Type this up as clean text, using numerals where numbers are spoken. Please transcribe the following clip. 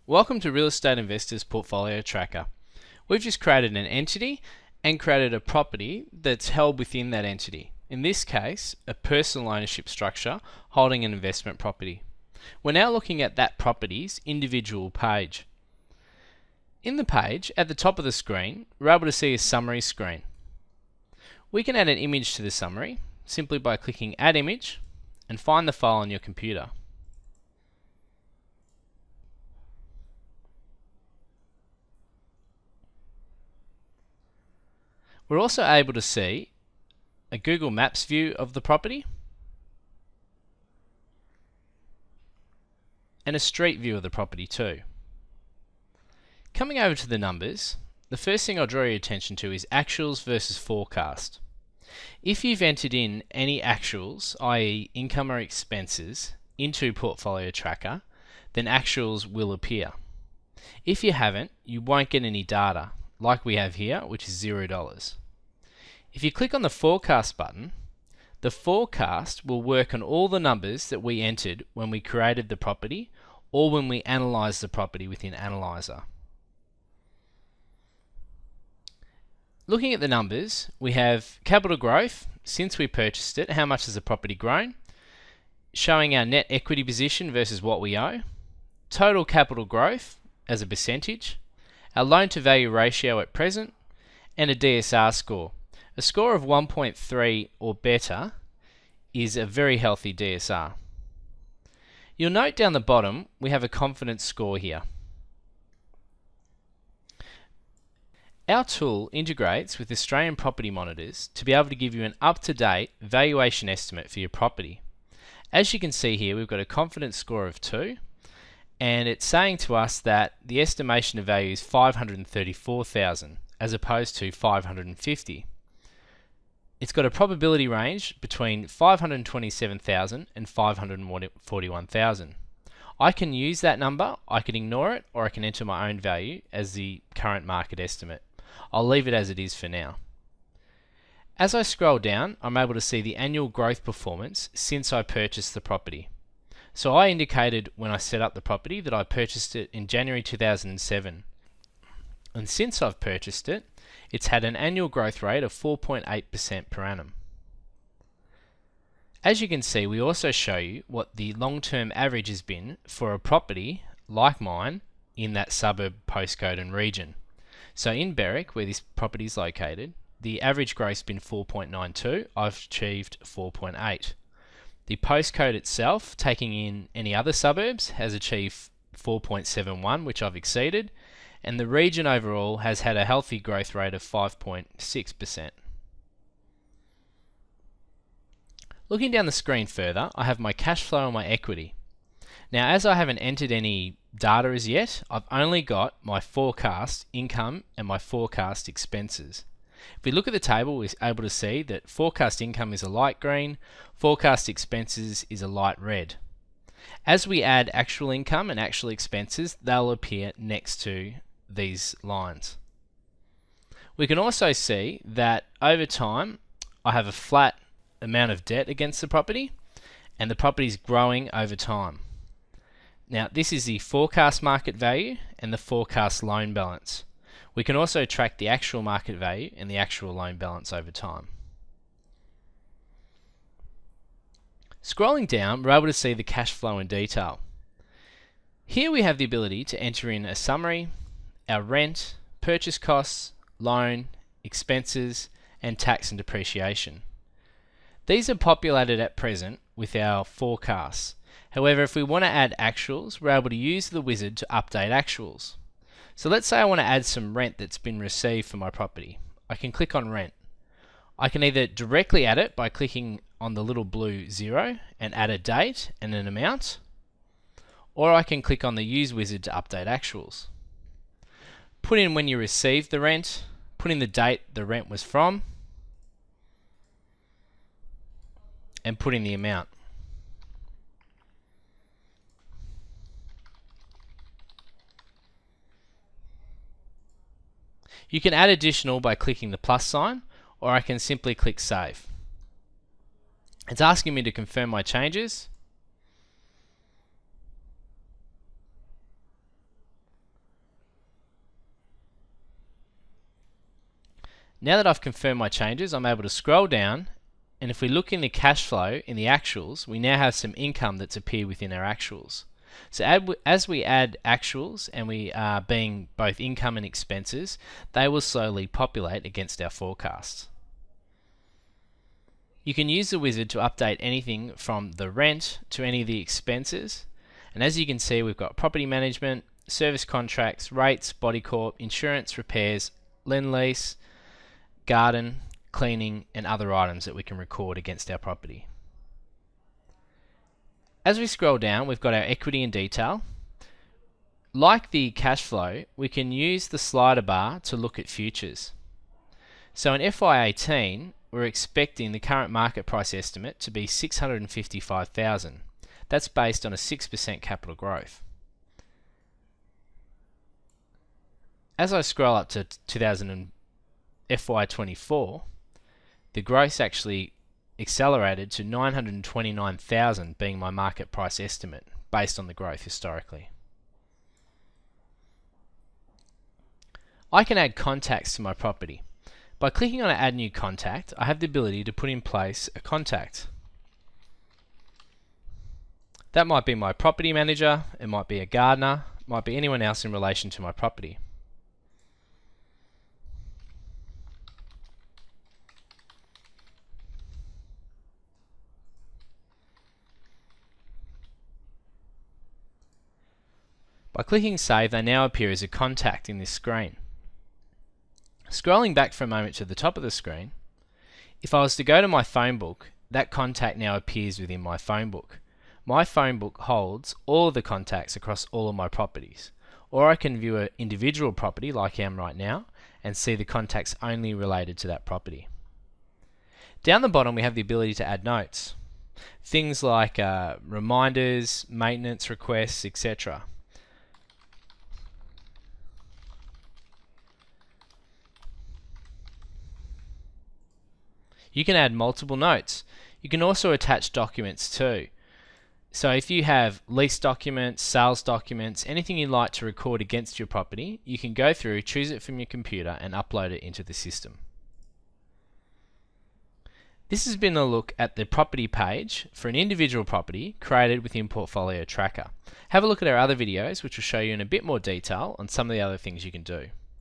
Welcome to Real Estate Investors Portfolio Tracker. We've just created an entity and created a property that's held within that entity. In this case, a personal ownership structure holding an investment property. We're now looking at that property's individual page. In the page, at the top of the screen, we're able to see a summary screen. We can add an image to the summary simply by clicking Add Image and find the file on your computer. We're also able to see a Google Maps view of the property and a street view of the property too. Coming over to the numbers, the first thing I'll draw your attention to is actuals versus forecast. If you've entered in any actuals, i.e. income or expenses, into Portfolio Tracker, then actuals will appear. If you haven't, you won't get any data, like we have here, which is $0. If you click on the forecast button, the forecast will work on all the numbers that we entered when we created the property or when we analysed the property within Analyzer. Looking at the numbers, we have capital growth since we purchased it, how much has the property grown, showing our net equity position versus what we owe, total capital growth as a percentage, our loan to value ratio at present, and a DSR score. A score of 1.3 or better is a very healthy DSR. You'll note down the bottom we have a confidence score here. Our tool integrates with Australian property monitors to be able to give you an up-to-date valuation estimate for your property. As you can see here, we've got a confidence score of 2, and it's saying to us that the estimation of value is $534,000 as opposed to $550,000. It's got a probability range between $527,000 and $541,000. I can use that number, I can ignore it, or I can enter my own value as the current market estimate. I'll leave it as it is for now. As I scroll down, I'm able to see the annual growth performance since I purchased the property. So I indicated when I set up the property that I purchased it in January 2007. And since I've purchased it, it's had an annual growth rate of 4.8% per annum. As you can see, we also show you what the long-term average has been for a property like mine in that suburb, postcode and region. So in Berwick, where this property is located, the average growth has been 4.92. I've achieved 4.8. The postcode itself, taking in any other suburbs, has achieved 4.71, which I've exceeded, and the region overall has had a healthy growth rate of 5.6%. Looking down the screen further, I have my cash flow and my equity. Now, as I haven't entered any data as yet, I've only got my forecast income and my forecast expenses. If we look at the table, we're able to see that forecast income is a light green, forecast expenses is a light red. As we add actual income and actual expenses, they'll appear next to these lines. We can also see that over time, I have a flat amount of debt against the property, and the property is growing over time. Now, this is the forecast market value and the forecast loan balance. We can also track the actual market value and the actual loan balance over time. Scrolling down, we're able to see the cash flow in detail. Here we have the ability to enter in a summary, our rent, purchase costs, loan, expenses, and tax and depreciation. These are populated at present with our forecasts. However, if we want to add actuals, we're able to use the wizard to update actuals. So let's say I want to add some rent that's been received for my property. I can click on rent. I can either directly add it by clicking on the little blue 0 and add a date and an amount, or I can click on the use wizard to update actuals. Put in when you received the rent, put in the date the rent was from, and put in the amount. You can add additional by clicking the plus sign, or I can simply click save. It's asking me to confirm my changes. Now that I've confirmed my changes, I'm able to scroll down, and if we look in the cash flow, in the actuals, we now have some income that's appeared within our actuals. So as we add actuals, and we are being both income and expenses, they will slowly populate against our forecasts. You can use the wizard to update anything from the rent to any of the expenses. And as you can see, we've got property management, service contracts, rates, body corp, insurance, repairs, lend lease, garden, cleaning, and other items that we can record against our property. As we scroll down, we've got our equity in detail. Like the cash flow, we can use the slider bar to look at futures. So in FY18, we're expecting the current market price estimate to be $655,000. That's based on a 6% capital growth. As I scroll up to FY24, the growth actually accelerated to $929,000 being my market price estimate based on the growth historically. I can add contacts to my property. By clicking on Add New Contact, I have the ability to put in place a contact. That might be my property manager, it might be a gardener, it might be anyone else in relation to my property. By clicking Save, they now appear as a contact in this screen. Scrolling back for a moment to the top of the screen, if I was to go to my phone book, that contact now appears within my phone book. My phone book holds all of the contacts across all of my properties. Or I can view an individual property like I am right now and see the contacts only related to that property. Down the bottom we have the ability to add notes. Things like reminders, maintenance requests, etc. You can add multiple notes. You can also attach documents too. So if you have lease documents, sales documents, anything you'd like to record against your property, you can go through, choose it from your computer and upload it into the system. This has been a look at the property page for an individual property created within Portfolio Tracker. Have a look at our other videos which will show you in a bit more detail on some of the other things you can do.